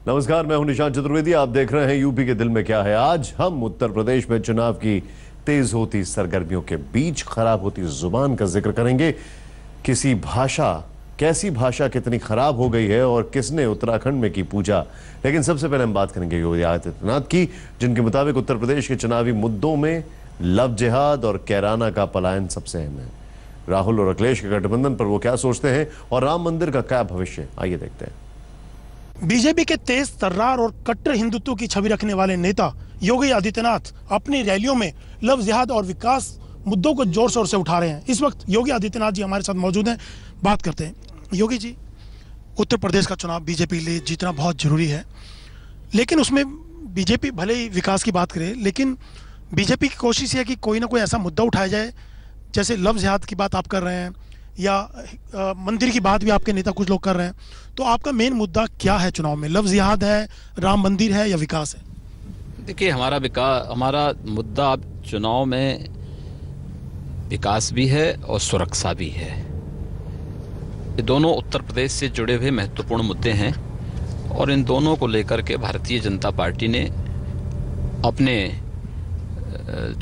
नमस्कार, मैं हूं निशांत चतुर्वेदी। आप देख रहे हैं यूपी के दिल में क्या है। आज हम उत्तर प्रदेश में चुनाव की तेज होती सरगर्मियों के बीच खराब होती जुबान का जिक्र करेंगे। कैसी भाषा कितनी खराब हो गई है और किसने उत्तराखंड में की पूजा। लेकिन सबसे पहले हम बात करेंगे योगी आदित्यनाथ की, जिनके मुताबिक उत्तर प्रदेश के चुनावी मुद्दों में लव जिहाद और कैराना का पलायन सबसे अहम है। राहुल और अखिलेश के गठबंधन पर वो क्या सोचते हैं और राम मंदिर का क्या भविष्य, आइए देखते हैं। बीजेपी के तेज तर्रार और कट्टर हिंदुत्व की छवि रखने वाले नेता योगी आदित्यनाथ अपनी रैलियों में लव जिहाद और विकास मुद्दों को जोर शोर से उठा रहे हैं। इस वक्त योगी आदित्यनाथ जी हमारे साथ मौजूद हैं, बात करते हैं। योगी जी, उत्तर प्रदेश का चुनाव बीजेपी के लिए जीतना बहुत जरूरी है, लेकिन उसमें बीजेपी भले ही विकास की बात करे, लेकिन बीजेपी की कोशिश है कि कोई ना कोई ऐसा मुद्दा उठाया जाए, जैसे लव जिहाद की बात आप कर रहे हैं या मंदिर की बात भी आपके नेता कुछ लोग कर रहे हैं। तो आपका मेन मुद्दा क्या है चुनाव में? लव जिहाद है, राम मंदिर है या विकास है? देखिए, हमारा मुद्दा अब चुनाव में विकास भी है और सुरक्षा भी है। ये दोनों उत्तर प्रदेश से जुड़े हुए महत्वपूर्ण मुद्दे हैं और इन दोनों को लेकर के भारतीय जनता पार्टी ने अपने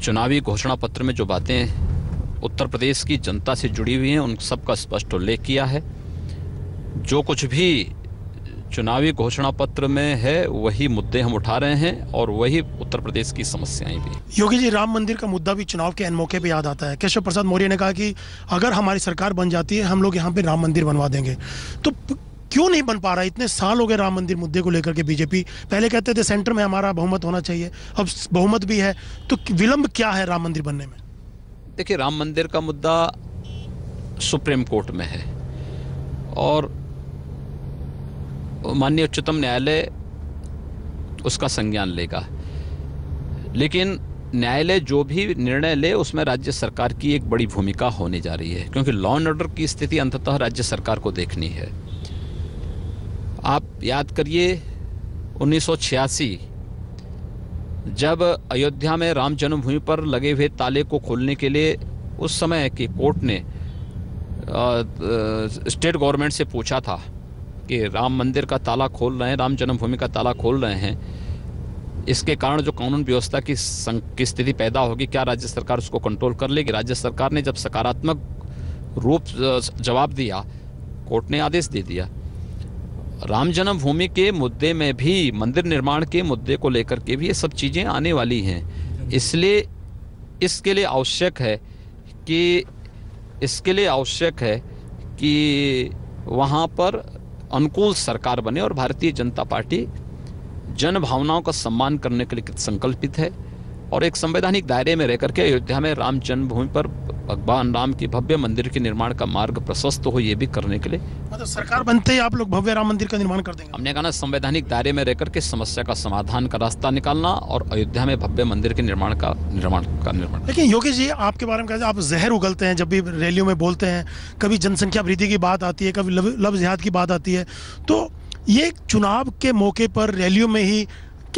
चुनावी घोषणा पत्र में जो बातें उत्तर प्रदेश की जनता से जुड़ी हुई हैं उन सबका स्पष्ट उल्लेख किया है। जो कुछ भी चुनावी घोषणा पत्र में है वही मुद्दे हम उठा रहे हैं और वही उत्तर प्रदेश की समस्याएं भी। योगी जी, राम मंदिर का मुद्दा भी चुनाव के मौके पे याद आता है। केशव प्रसाद मौर्य ने कहा कि अगर हमारी सरकार बन जाती है हम लोग यहाँ पे राम मंदिर बनवा देंगे। तो क्यों नहीं बन पा रहा? इतने साल हो गए राम मंदिर मुद्दे को लेकर के। बीजेपी पहले कहते थे सेंटर में हमारा बहुमत होना चाहिए, अब बहुमत भी है, तो विलंब क्या है राम मंदिर बनने में? देखिए, राम मंदिर का मुद्दा सुप्रीम कोर्ट में है और माननीय उच्चतम न्यायालय उसका संज्ञान लेगा, लेकिन न्यायालय जो भी निर्णय ले उसमें राज्य सरकार की एक बड़ी भूमिका होने जा रही है, क्योंकि लॉ एंड ऑर्डर की स्थिति अंततः राज्य सरकार को देखनी है। आप याद करिए 1986 जब अयोध्या में राम जन्मभूमि पर लगे हुए ताले को खोलने के लिए उस समय की कोर्ट ने स्टेट गवर्नमेंट से पूछा था कि राम मंदिर का ताला खोल रहे हैं, राम जन्मभूमि का ताला खोल रहे हैं, इसके कारण जो कानून व्यवस्था की स्थिति पैदा होगी, क्या राज्य सरकार उसको कंट्रोल कर लेगी? राज्य सरकार ने जब सकारात्मक रूप जवाब दिया, कोर्ट ने आदेश दे दिया। राम जन्मभूमि के मुद्दे में भी, मंदिर निर्माण के मुद्दे को लेकर के भी ये सब चीज़ें आने वाली हैं। इसलिए इसके लिए आवश्यक है कि वहाँ पर अनुकूल सरकार बने और भारतीय जनता पार्टी जन भावनाओं का सम्मान करने के लिए संकल्पित है और एक संवैधानिक दायरे में रहकर के अयोध्या में राम जन्मभूमि पर भगवान राम की भव्य मंदिर के निर्माण का मार्ग प्रशस्त हो, ये भी करने के लिए। मतलब सरकार बनते ही आप लोग भव्य राम मंदिर का निर्माण कर देंगे? हमने कहा ना, संवैधानिक दायरे में रहकर के समस्या का समाधान का रास्ता निकालना और अयोध्या में भव्य मंदिर के निर्माण का निर्माण। लेकिन योगी जी, आपके बारे में कहते हैं आप जहर उगलते हैं जब भी रैलियों में बोलते हैं। कभी जनसंख्या वृद्धि की बात आती है, कभी लव जिहाद की बात आती है। तो ये चुनाव के मौके पर रैलियों में ही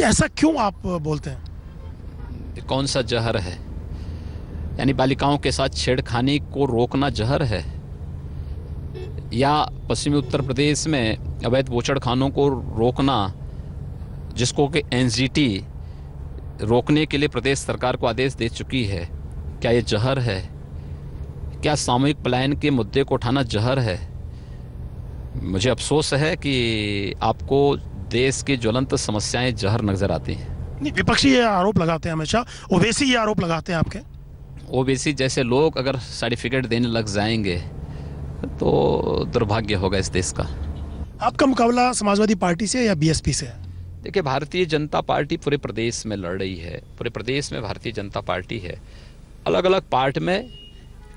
ऐसा क्यों आप बोलते हैं? कौन सा जहर है? यानी बालिकाओं के साथ छेड़खानी को रोकना जहर है, या पश्चिमी उत्तर प्रदेश में अवैध बूचड़खानों को रोकना, जिसको कि एनजीटी रोकने के लिए प्रदेश सरकार को आदेश दे चुकी है, क्या ये जहर है? क्या सामूहिक पलायन के मुद्दे को उठाना जहर है? मुझे अफसोस है कि आपको देश की ज्वलंत समस्याएं जहर नजर आती हैं। नहीं, विपक्षी ये आरोप लगाते हैं, हमेशा ओवैसी ये आरोप लगाते हैं आपके। ओबीसी जैसे लोग अगर सर्टिफिकेट देने लग जाएंगे तो दुर्भाग्य होगा इस देश का। आपका मुकाबला समाजवादी पार्टी से या बीएसपी से है? देखिए, भारतीय जनता पार्टी पूरे प्रदेश में लड़ रही है। पूरे प्रदेश में भारतीय जनता पार्टी है। अलग अलग पार्ट में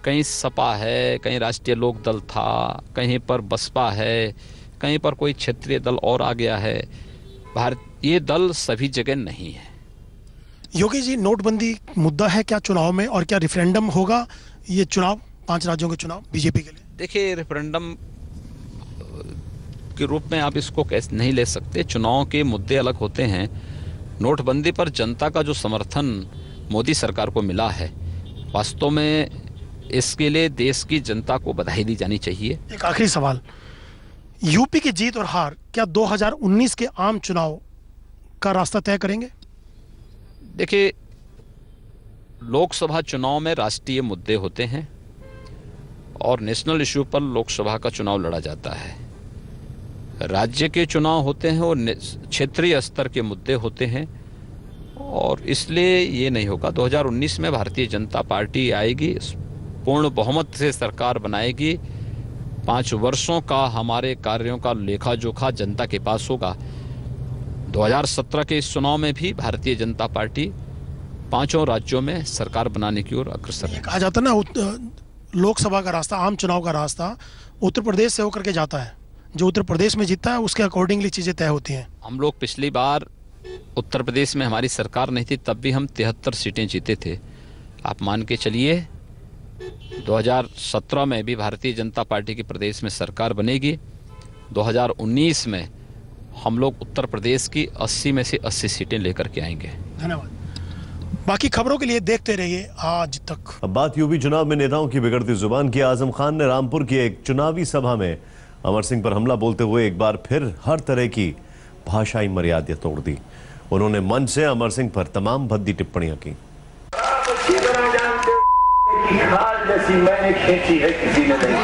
कहीं सपा है, कहीं राष्ट्रीय लोक दल था, कहीं पर बसपा है, कहीं पर कोई क्षेत्रीय दल और आ गया है। ये दल सभी जगह नहीं है। योगी जी, नोटबंदी मुद्दा है क्या चुनाव में, और क्या रेफरेंडम होगा ये चुनाव, 5 राज्यों के चुनाव बीजेपी के लिए? देखिए, रेफरेंडम के रूप में आप इसको कैसे नहीं ले सकते। चुनाव के मुद्दे अलग होते हैं। नोटबंदी पर जनता का जो समर्थन मोदी सरकार को मिला है, वास्तव में इसके लिए देश की जनता को बधाई दी जानी चाहिए। एक आखिरी सवाल, यूपी की जीत और हार क्या 2019 के आम चुनाव का रास्ता तय करेंगे? देखिए, लोकसभा चुनाव में राष्ट्रीय मुद्दे होते हैं और नेशनल इशू पर लोकसभा का चुनाव लड़ा जाता है। राज्य के चुनाव होते हैं और क्षेत्रीय स्तर के मुद्दे होते हैं, और इसलिए ये नहीं होगा। 2019 में भारतीय जनता पार्टी आएगी, पूर्ण बहुमत से सरकार बनाएगी। 5 वर्षों का हमारे कार्यों का लेखा जोखा जनता के पास होगा। 2017 के इस चुनाव में भी भारतीय जनता पार्टी 5 राज्यों में सरकार बनाने की ओर अग्रसर है। कहा जाता है ना, लोकसभा का रास्ता, आम चुनाव का रास्ता उत्तर प्रदेश से होकर के जाता है। जो उत्तर प्रदेश में जीतता है उसके अकॉर्डिंगली चीजें तय होती हैं। हम लोग पिछली बार उत्तर प्रदेश में हमारी सरकार नहीं थी, तब भी हम 73 सीटें जीते थे। आप मान के चलिए 2017 में भी भारतीय जनता पार्टी की प्रदेश में सरकार बनेगी। 2019 में हम लोग उत्तर प्रदेश की 80 में से 80 सीटें लेकर के आएंगे। धन्यवाद। बाकी खबरों के लिए देखते रहिए आज तक। अब बात यूपी चुनाव में नेताओं की बिगड़ती जुबान की। आजम खान ने रामपुर की एक चुनावी सभा में अमर सिंह पर हमला बोलते हुए एक बार फिर हर तरह की भाषाई मर्यादा तोड़ दी। उन्होंने मंच से अमर सिंह पर तमाम भद्दी टिप्पणियां की। जैसी मैंने खींची है किसी ने नहीं।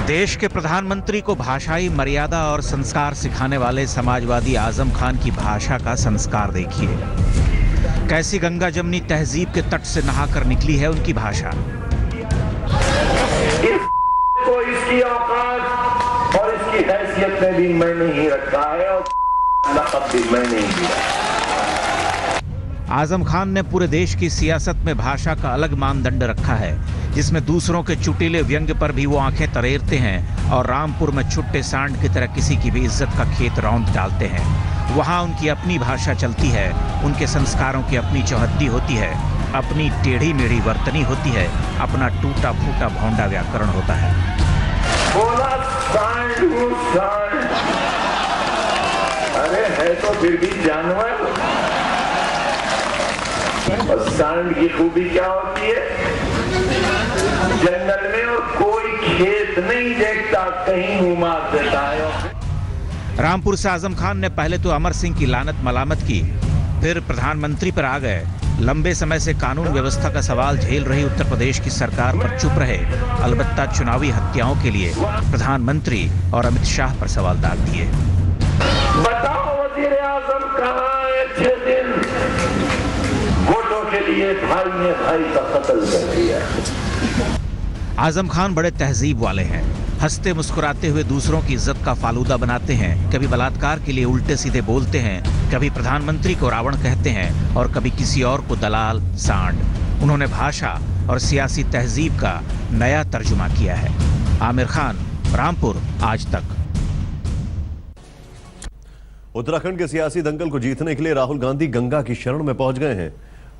देश के प्रधानमंत्री को भाषाई मर्यादा और संस्कार सिखाने वाले समाजवादी आजम खान की भाषा का संस्कार देखिए। कैसी गंगा जमनी तहजीब के तट से नहाकर निकली है उनकी भाषा। को इसकी औकात और इसकी हैसियत में भी मैंने ही रखा है और लक़ब भी मैंने ही दिया। आजम खान ने पूरे देश की सियासत में भाषा का अलग मानदंड रखा है, जिसमें दूसरों के चुटीले व्यंग्य पर भी वो आंखें तरेरते हैं और रामपुर में छुट्टे सांड की तरह किसी की भी इज्जत का खेत रौंद डालते हैं। वहाँ उनकी अपनी भाषा चलती है, उनके संस्कारों की अपनी चौहद्दी होती है, अपनी टेढ़ी मेढ़ी वर्तनी होती है, अपना टूटा फूटा भौंडा व्याकरण होता है। बोला सांड हूँ सांड, अरे है तो फिर भी जानवर। और सांड की खूबी क्या होती है? जंगल में और कोई खेत नहीं देखता, कहीं मुंह मार देता है। रामपुर से आजम खान ने पहले तो अमर सिंह की लानत मलामत की, फिर प्रधानमंत्री पर आ गए। लंबे समय से कानून व्यवस्था का सवाल झेल रही उत्तर प्रदेश की सरकार पर चुप रहे। अलबत्ता चुनावी हत्याओं के लिए प्रधानमंत्री और अमित शाह पर सवाल दाग दिए। बताओ वजीर आजम कहाँ है? 6 दिन वोटों के लिए भाई ने भाई का कत्ल कर दिया। आजम खान बड़े तहजीब वाले हैं, हंसते मुस्कुराते हुए दूसरों की इज्जत का फालूदा बनाते हैं। कभी बलात्कार के लिए उल्टे सीधे बोलते हैं, कभी प्रधानमंत्री को रावण कहते हैं और कभी किसी और को दलाल सांड। उन्होंने भाषा और सियासी तहजीब का नया तर्जुमा किया है। आमिर खान, रामपुर, आज तक। उत्तराखंड के सियासी दंगल को जीतने के लिए राहुल गांधी गंगा की शरण में पहुंच गए हैं।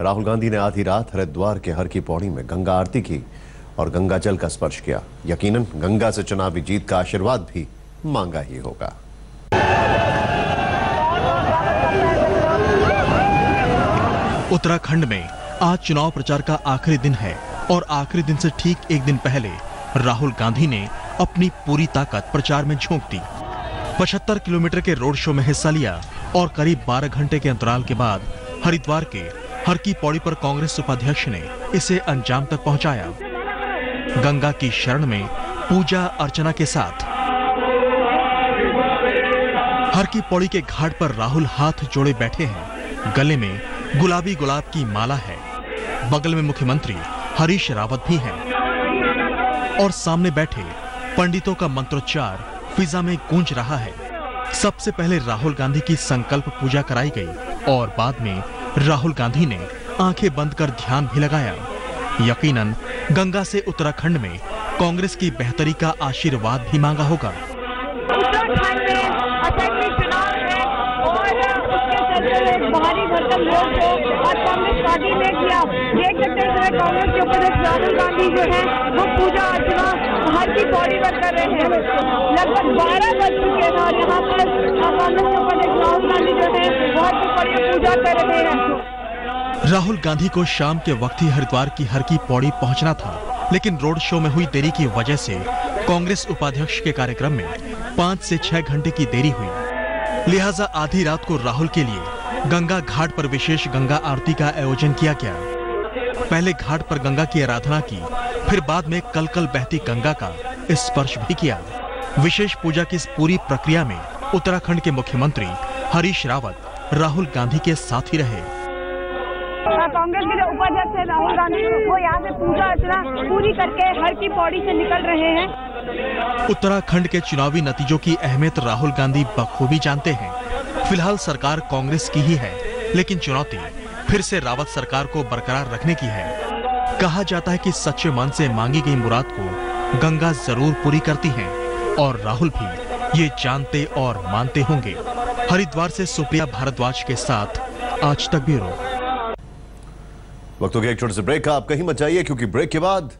राहुल गांधी ने आधी रात हरिद्वार के हर की पौड़ी में गंगा आरती की और गंगा जल का स्पर्श किया। यकीनन गंगा से चुनावी जीत का आशीर्वाद भी मांगा ही होगा। उत्तराखंड में आज चुनाव प्रचार का आखिरी दिन है और आखिरी दिन से ठीक एक दिन पहले राहुल गांधी ने अपनी पूरी ताकत प्रचार में झोंक दी। 75 किलोमीटर के रोड शो में हिस्सा लिया और करीब 12 घंटे के अंतराल के बाद हरिद्वार के हर की पौड़ी पर कांग्रेस उपाध्यक्ष ने इसे अंजाम तक पहुंचाया। गंगा की शरण में पूजा अर्चना के साथ हर की पौड़ी के घाट पर राहुल हाथ जोड़े बैठे हैं। गले में गुलाबी गुलाब की माला है। बगल में मुख्यमंत्री हरीश रावत भी हैं और सामने बैठे पंडितों का मंत्रोच्चार फिजा में गूंज रहा है। सबसे पहले राहुल गांधी की संकल्प पूजा कराई गई और बाद में राहुल गांधी ने आंखें बंद कर ध्यान भी लगाया। यकीनन गंगा से उत्तराखंड में कांग्रेस की बेहतरी का आशीर्वाद भी मांगा होगा। उत्तराखंड में असेंबली चुनाव है और उसके चलते भारी भरकम वोट हो और कांग्रेस पार्टी ने किया। देख सकते हैं कांग्रेस के उपाध्यक्ष राहुल गांधी जो है वो पूजा अर्चना हर की पौड़ी पर कर रहे हैं। लगभग 12 बज चुके हैं और यहाँ पर कांग्रेस के उपाध्यक्ष राहुल गांधी जो है वो हर की पौड़ी पर पूजा कर रहे हैं। राहुल गांधी को शाम के वक्त ही हरिद्वार की हर की पौड़ी पहुंचना था, लेकिन रोड शो में हुई देरी की वजह से कांग्रेस उपाध्यक्ष के कार्यक्रम में 5 से 6 घंटे की देरी हुई। लिहाजा आधी रात को राहुल के लिए गंगा घाट पर विशेष गंगा आरती का आयोजन किया गया। पहले घाट पर गंगा की आराधना की, फिर बाद में कल कल बहती गंगा का स्पर्श भी किया। विशेष पूजा की इस पूरी प्रक्रिया में उत्तराखंड के मुख्यमंत्री हरीश रावत राहुल गांधी के साथ ही रहे। कांग्रेस के जो उपाध्यक्ष है राहुल गांधी, वो यहाँ से पूजा अर्चना पूरी करके हर की पौड़ी से निकल रहे हैं। उत्तराखंड के चुनावी नतीजों की अहमियत राहुल गांधी बखूबी जानते हैं। फिलहाल सरकार कांग्रेस की ही है, लेकिन चुनौती फिर से रावत सरकार को बरकरार रखने की है। कहा जाता है कि सच्चे मन से मांगी गई मुराद को गंगा जरूर पूरी करती है, और राहुल भी ये जानते और मानते होंगे। हरिद्वार से सुप्रिया भारद्वाज के साथ आज तक ब्यूरो। वक्त हो गया एक छोटे से ब्रेक का। आप कहीं मत जाइए, क्योंकि ब्रेक के बाद